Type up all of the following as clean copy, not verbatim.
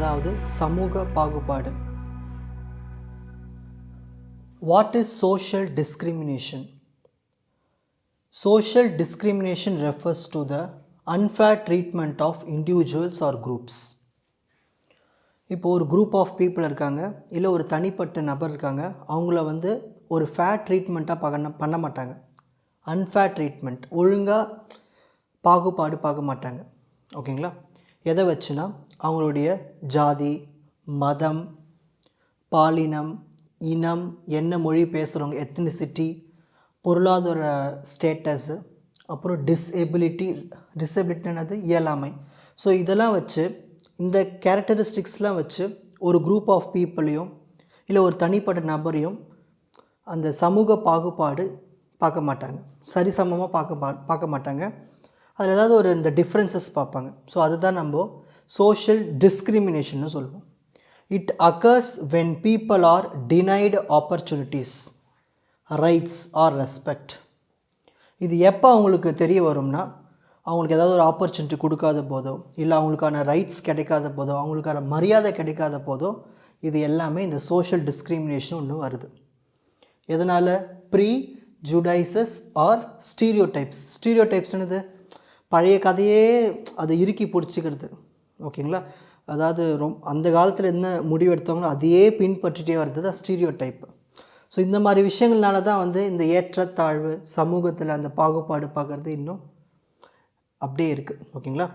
அதாவது சமூக பாகுபாடு. What is social discrimination? Social discrimination refers to the unfair treatment of individuals or groups. இப்போ ஒரு குரூப் ஆஃப் பீப்புள் இருக்காங்க, இல்லை ஒரு தனிப்பட்ட நபர் இருக்காங்க, அவங்கள ஒரு ஃபேர் ட்ரீட்மெண்ட்டாக பண்ண மாட்டாங்க. அன்ஃபேர் ட்ரீட்மெண்ட், ஒழுங்காக பாகுபாடு பார்க்க மாட்டாங்க. ஓகேங்களா? எதை வச்சுனா அவங்களுடைய ஜாதி, மதம், பாலினம், இனம், என்ன மொழி பேசுகிறவங்க, எத்னிசிட்டி, பொருளாதார ஸ்டேட்டஸு, அப்புறம் டிசபிலிட்டினது இயலாமை. ஸோ இதெல்லாம் வச்சு, இந்த கேரக்டரிஸ்டிக்ஸ்லாம் வச்சு ஒரு குரூப் ஆஃப் பீப்புளையும் இல்லை ஒரு தனிப்பட்ட நபரையும் அந்த சமூக பாகுபாடு பார்க்க மாட்டாங்க, சரிசமமாக பார்க்க மாட்டாங்க. அதில் ஏதாவது இந்த டிஃப்ரென்சஸ் பார்ப்பாங்க. ஸோ அதுதான் நம்ம சோஷியல் டிஸ்கிரிமினேஷன்னு சொல்லுவோம். It occurs when people are denied opportunities, rights or respect. இது எப்போ அவங்களுக்கு தெரிய வரும்னா, அவங்களுக்கு ஏதாவது ஒரு ஆப்பர்ச்சுனிட்டி கொடுக்காத போதோ, இல்லை அவங்களுக்கான ரைட்ஸ் கிடைக்காத போதோ, அவங்களுக்கான மரியாதை கிடைக்காத போதோ, இது எல்லாமே இந்த சோஷியல் டிஸ்கிரிமினேஷன் ஒன்று வருது. எதனால்? ப்ரீஜுடைசஸ் ஆர் ஸ்டீரியோடைப்ஸ். ஸ்டீரியோடைப்ஸ்னது பழைய கதையே அதை இறுக்கி பிடிச்சிக்கிறது. ஓகேங்களா? அதாவது அந்த காலத்தில் என்ன முடிவு எடுத்தவங்களோ அதையே பின்பற்றிட்டே வருது தான் ஸ்டீரியோ டைப்பு. ஸோ இந்த மாதிரி விஷயங்கள்னால தான் இந்த ஏற்றத்தாழ்வு சமூகத்தில் அந்த பாகுபாடு பார்க்குறது இன்னும் அப்படியே இருக்குது. ஓகேங்களா?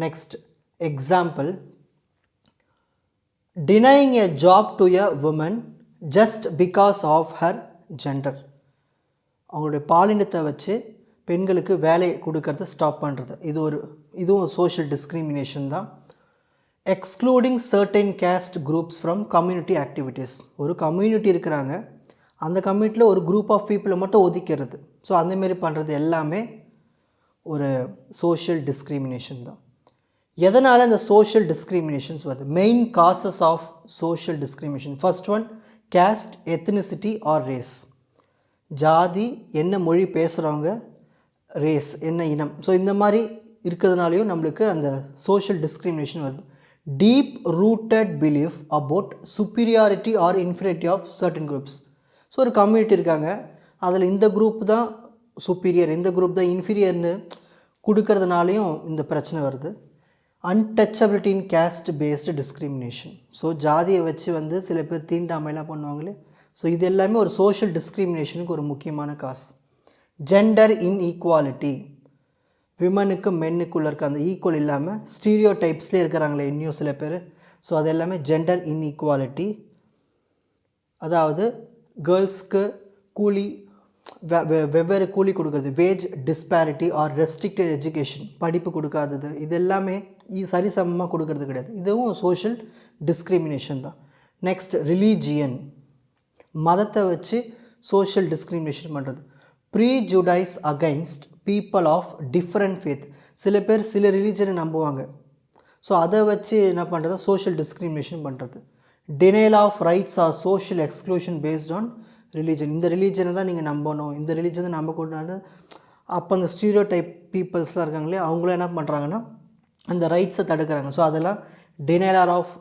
Next example, denying a job to a woman just because of her gender. அவங்களுடைய பாலினத்தை வச்சு பெண்களுக்கு வேலை கொடுக்கறத ஸ்டாப் பண்ணுறது, இதுவும் சோஷியல் டிஸ்கிரிமினேஷன் தான். Excluding certain caste groups from community activities. ஒரு கம்யூனிட்டி இருக்கிறாங்க, அந்த கம்யூனிட்டியில் ஒரு குரூப் ஆஃப் பீப்புளை மட்டும் ஒதுக்கிறது. ஸோ அந்தமாரி பண்ணுறது எல்லாமே ஒரு சோஷியல் டிஸ்கிரிமினேஷன் தான். எதனால் இந்த சோஷியல் டிஸ்கிரிமினேஷன்ஸ் வருது? Main causes of social discrimination. First one, caste, ethnicity or race. ஜாதி, என்ன மொழி பேசுகிறவங்க, ரேஸ், என்ன இனம். ஸோ இந்த மாதிரி இருக்கிறதுனாலையும் நம்மளுக்கு அந்த சோஷியல் டிஸ்கிரிமினேஷன் வருது. Deep rooted belief about superiority or inferiority of certain groups. So ஒரு கம்யூனிட்டி இருக்காங்க, அதில் இந்த குரூப் தான் சுப்பீரியர், இந்த குரூப் தான் இன்ஃபீரியர்னு கொடுக்கறதுனாலையும் இந்த பிரச்சனை வருது. அன்டச்சபிலிட்டி இன் கேஸ்ட் பேஸ்டு டிஸ்கிரிமினேஷன். ஸோ ஜாதியை வச்சு சில பேர் தீண்டாமையெல்லாம் பண்ணுவாங்களே. ஸோ இது எல்லாமே ஒரு சோஷியல் டிஸ்கிரிமினேஷனுக்கு ஒரு முக்கியமான காஸ். ஜெண்டர் இன்ஈக்வாலிட்டி, விமனுக்கு மென்னுக்குள்ளே இருக்க அந்த ஈக்குவல் இல்லாமல் ஸ்டீரியோ டைப்ஸ்லேயே இருக்கிறாங்களே இன்னும் சில பேர். ஸோ அது எல்லாமே ஜெண்டர் இன்ஈக்வாலிட்டி. அதாவது கேர்ள்ஸ்க்கு கூலி, வெவ்வேறு கூலி கொடுக்குறது, wage disparity or restricted education, படிப்பு கொடுக்காதது, இது எல்லாமே சரிசமமாக கொடுக்கறது கிடையாது. இதுவும் சோஷியல் டிஸ்கிரிமினேஷன் தான். நெக்ஸ்ட், ரிலீஜியன், மதத்தை வச்சு சோஷியல் டிஸ்கிரிமினேஷன் பண்ணுறது. Prejudice against people of different faith. சில பேர் சில ரிலீஜனை நம்புவாங்க, ஸோ அதை வச்சு என்ன பண்ணுறது? சோஷியல் டிஸ்கிரிமினேஷன் பண்ணுறது. Denial of rights or social exclusion based on religion. இந்த ரிலீஜனை தான் நீங்கள் நம்பணும், இந்த ரிலீஜனை நம்பக்கூடாது. அப்போ அந்த ஸ்டீரியோ டைப் பீப்புள்ஸ்லாம் இருக்காங்களே, அவங்களும் என்ன பண்ணுறாங்கன்னா அந்த ரைட்ஸை தடுக்கிறாங்க. ஸோ அதெல்லாம் denial of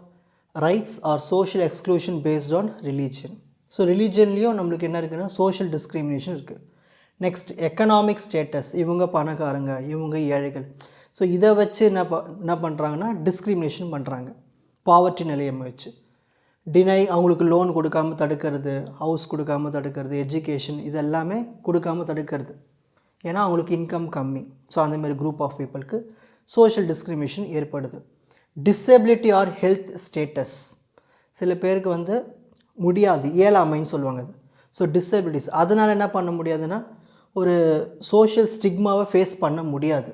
rights or social exclusion based on religion. So ரிலீஜன்லேயும் நம்மளுக்கு என்ன இருக்குன்னா சோஷியல் டிஸ்கிரிமினேஷன் இருக்குது. நெக்ஸ்ட், எக்கனாமிக் ஸ்டேட்டஸ், இவங்க பணக்காரங்க, இவங்க ஏழைகள். ஸோ இதை வச்சு என்ன பண்ணுறாங்கன்னா டிஸ்கிரிமினேஷன் பண்ணுறாங்க. பாவர்ட்டி நிலையை வச்சு டினை, அவங்களுக்கு லோன் கொடுக்காமல் தடுக்கிறது, ஹவுஸ் கொடுக்காமல் தடுக்கிறது, எஜுகேஷன் இதெல்லாமே கொடுக்காமல் தடுக்கிறது. ஏன்னா அவங்களுக்கு இன்கம் கம்மி. ஸோ அந்தமாரி குரூப் ஆஃப் பீப்புளுக்கு சோஷியல் டிஸ்கிரிமினேஷன் ஏற்படுது. டிசபிலிட்டி ஆர் ஹெல்த் ஸ்டேட்டஸ், சில பேருக்கு முடியாது, இயலாமைன்னு சொல்லுவாங்க அது. ஸோ டிசபிலிட்டிஸ், அதனால் என்ன பண்ண முடியாதுன்னா ஒரு சோஷியல் ஸ்டிக்மாவை ஃபேஸ் பண்ண முடியாது.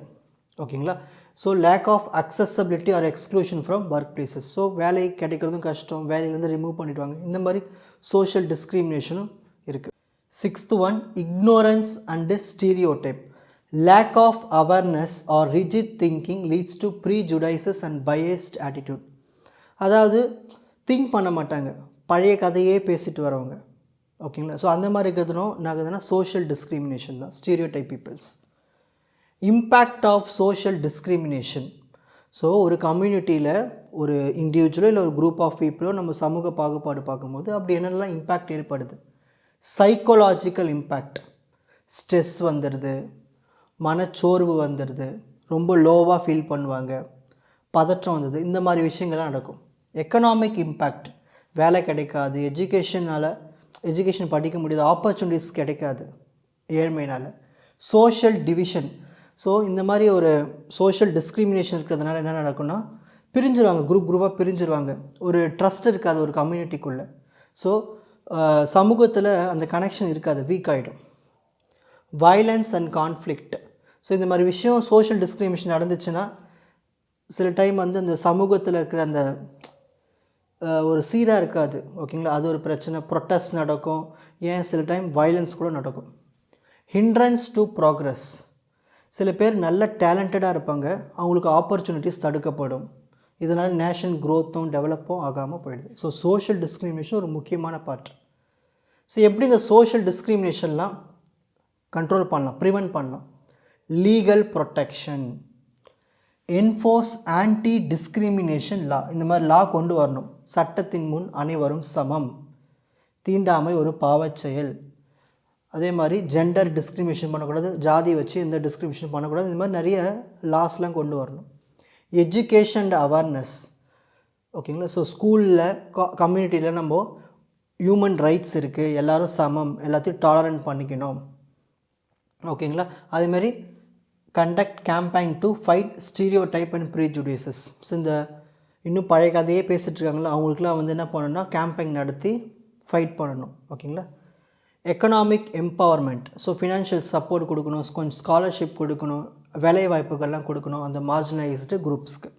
ஓகேங்களா? So lack of accessibility or exclusion from workplaces. So வேலை கிடைக்கிறதும் கஷ்டம், வேலையிலேருந்து ரிமூவ் பண்ணிவிடுவாங்க. இந்த மாதிரி சோஷியல் டிஸ்கிரிமினேஷனும் இருக்குது. Sixth one, ignorance and stereotype. Lack of awareness or rigid thinking leads to prejudices and biased attitude. அதாவது திங்க் பண்ண மாட்டாங்க, பழைய கதையே பேசிட்டு வரவங்க. ஓகேங்களா? ஸோ அந்த மாதிரி இருக்கிறதுனும் என்னாகுதுன்னா சோஷியல் டிஸ்கிரிமினேஷன் தான், stereotype peoples. Impact of social discrimination. So ஒரு கம்யூனிட்டியில் ஒரு இண்டிவிஜுவலோ இல்லை ஒரு குரூப் ஆஃப் பீப்புளோ நம்ம சமூக பாகுபாடு பார்க்கும்போது அப்படி என்னென்னலாம் இம்பேக்ட் ஏற்படுது. சைக்கோலாஜிக்கல் இம்பேக்ட், ஸ்ட்ரெஸ் வந்துடுது, மனச்சோர்வு வந்துடுது, ரொம்ப லோவாக ஃபீல் பண்ணுவாங்க, பதற்றம் வந்தது, இந்த மாதிரி விஷயங்கள்லாம் நடக்கும். எக்கனாமிக் இம்பேக்ட், வேலை கிடைக்காது, எஜுகேஷன் படிக்க முடியாது, ஆப்பர்ச்சுனிட்டிஸ் கிடைக்காது ஏழ்மையினால். சோஷியல் டிவிஷன், ஸோ இந்த மாதிரி ஒரு சோஷியல் டிஸ்கிரிமினேஷன் இருக்கிறதுனால என்ன நடக்கும்னா பிரிஞ்சிருவாங்க, குரூப்பாக பிரிஞ்சிருவாங்க, ஒரு ட்ரஸ்ட் இருக்காது ஒரு கம்யூனிட்டிக்குள்ளே. ஸோ சமூகத்தில் அந்த கனெக்ஷன் இருக்காது, வீக் ஆகிடும். வயலன்ஸ் அண்ட் கான்ஃப்ளிக்ட், ஸோ இந்த மாதிரி விஷயம் சோஷியல் டிஸ்கிரிமினேஷன் நடந்துச்சுன்னா சில டைம் வந்து அந்த சமூகத்தில் இருக்கிற அந்த ஒரு சீராக இருக்காது. ஓகேங்களா, அது ஒரு பிரச்சனை. ப்ரொட்டஸ்ட் நடக்கும், ஏன் சில டைம் வயலன்ஸ் கூட நடக்கும். ஹிண்ட்ரன்ஸ் டு ப்ராக்ரஸ், சில பேர் நல்ல டேலண்டடாக இருப்பாங்க, அவங்களுக்கு ஆப்பர்ச்சுனிட்டிஸ் தடுக்கப்படும், இதனால் நேஷன் க்ரோத்தும் டெவலப்பும் ஆகாமல் போயிடுது. ஸோ சோஷியல் டிஸ்கிரிமினேஷன் ஒரு முக்கியமான பார்ட். ஸோ எப்படி இந்த சோஷியல் டிஸ்கிரிமினேஷன்லாம் கண்ட்ரோல் பண்ணலாம், ப்ரிவென்ட் பண்ணலாம்? Legal protection, enforce anti discrimination law, இந்த மாதிரி லா கொண்டு வரணும். சட்டத்தின் முன் அனைவரும் சமம், தீண்டாமை ஒரு பாவச் செயல், அதே மாதிரி ஜெண்டர் டிஸ்கிரிமினேஷன் பண்ணக்கூடாது, ஜாதி வச்சு எந்த டிஸ்கிரிமினேஷன் பண்ணக்கூடாது, இந்த மாதிரி நிறைய லாஸ்லாம் கொண்டு வரணும். எஜுகேஷன் அண்ட் அவேர்னஸ், ஓகேங்களா. ஸோ ஸ்கூலில் கம்யூனிட்டியில் நம்ம ஹியூமன் ரைட்ஸ் இருக்குது, எல்லோரும் சமம், எல்லாத்தையும் டாலரண்ட் பண்ணிக்கணும், ஓகேங்களா. அதேமாதிரி conduct campaign to fight stereotype and prejudices. So இந்த இன்னும் பழைய கதையே பேசிகிட்டு இருக்காங்களா, அவங்களுக்குலாம் வந்து என்ன பண்ணணும்னா கேம்பெயின் நடத்தி ஃபைட் பண்ணணும், ஓகேங்களா. Economic empowerment, so financial support கொடுக்கணும், கொஞ்சம் ஸ்காலர்ஷிப் கொடுக்கணும், வேலை வாய்ப்புகள்லாம் கொடுக்கணும் அந்த மார்ஜினலைஸ்டு குரூப்ஸ்க்கு.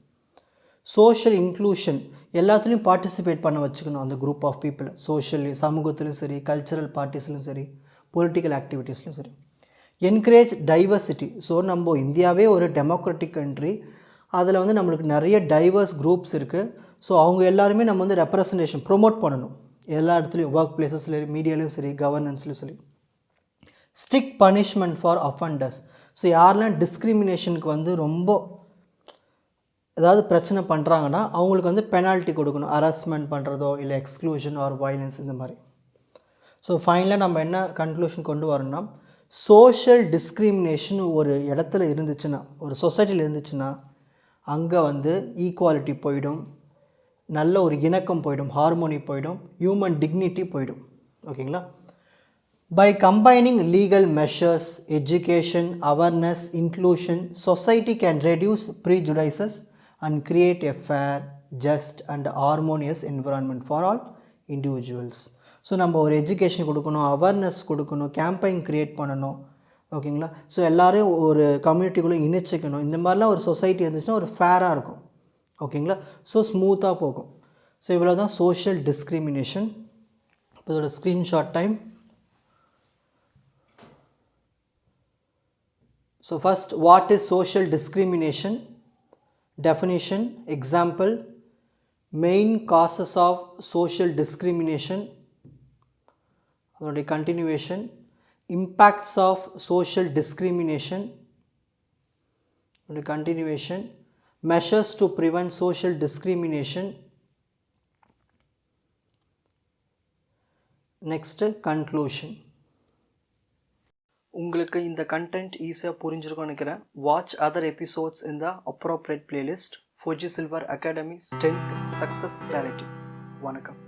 சோஷியல் இன்க்ளூஷன், எல்லாத்துலேயும் பார்ட்டிசிபேட் பண்ண வச்சுக்கணும் அந்த குரூப் ஆஃப் பீப்புள், சோஷியல் சமூகத்துலையும் சரி, கல்ச்சரல் பார்ட்டிஸ்லையும் சரி, பொலிட்டிக்கல் ஆக்டிவிட்டீஸ்லையும் சரி. என்கரேஜ் டைவர்சிட்டி, ஸோ நம்ம இந்தியாவே ஒரு டெமோக்ராட்டிக் கண்ட்ரி, அதில் வந்து நம்மளுக்கு நிறைய டைவர்ஸ் குரூப்ஸ் இருக்குது. ஸோ அவங்க எல்லாருமே நம்ம வந்து ரெப்ரசன்டேஷன் ப்ரொமோட் பண்ணணும் எல்லா இடத்துலையும், ஒர்க் பிளேசஸ்லையும், மீடியாலையும் சரி, கவர்னன்ஸ்லையும் சரி. Strict punishment for offenders, so யாரெல்லாம் டிஸ்கிரிமினேஷனுக்கு வந்து ரொம்ப ஏதாவது பிரச்சனை பண்ணுறாங்கன்னா அவங்களுக்கு வந்து பெனால்ட்டி கொடுக்கணும், ஹராஸ்மெண்ட் பண்ணுறதோ இல்லை எக்ஸ்க்ளூஷன் ஆர் வயலன்ஸ் இந்த மாதிரி. ஸோ ஃபைனலாக நம்ம என்ன கன்க்ளூஷன் கொண்டு வரோம்னா, சோஷியல் டிஸ்கிரிமினேஷன் ஒரு இடத்துல இருந்துச்சுன்னா, ஒரு சொசைட்டியில் இருந்துச்சுன்னா அங்கே வந்து ஈக்குவாலிட்டி போயிடும், நல்ல ஒரு இணக்கம் போயிடும், ஹார்மோனி போயிடும், ஹியூமன் டிக்னிட்டி போயிடும், ஓகேங்களா. By combining legal measures, education, awareness, inclusion, society can reduce prejudices and create a fair, just and harmonious environment for all individuals. So நம்ம ஒரு எஜுகேஷன் கொடுக்கணும், அவேர்னஸ் கொடுக்கணும், கேம்பெயின் க்ரியேட் பண்ணணும், ஓகேங்களா. ஸோ எல்லோரும் ஒரு கம்யூனிட்டிக்குள்ளே இணைச்சிக்கணும். இந்த மாதிரிலாம் ஒரு சொசைட்டி இருந்துச்சுன்னா ஒரு ஃபேராக இருக்கும், ஓகேங்களா. ஸோ ஸ்மூத்தாக போகும். ஸோ இவ்வளோ தான் சோஷியல் டிஸ்கிரிமினேஷன். இப்போ இதோட screenshot time. So first, what is social discrimination? Definition, example, main causes of social discrimination, அதோடைய continuation, impacts of social discrimination, continuation, measures to prevent social discrimination, next conclusion. உங்களுக்கு இந்த content ஈஸியாக புரிஞ்சிருக்கும்னு நினைக்கிறேன். Watch other episodes இன் த appropriate playlist. Four G silver academy, strength, success, clarity. வணக்கம்.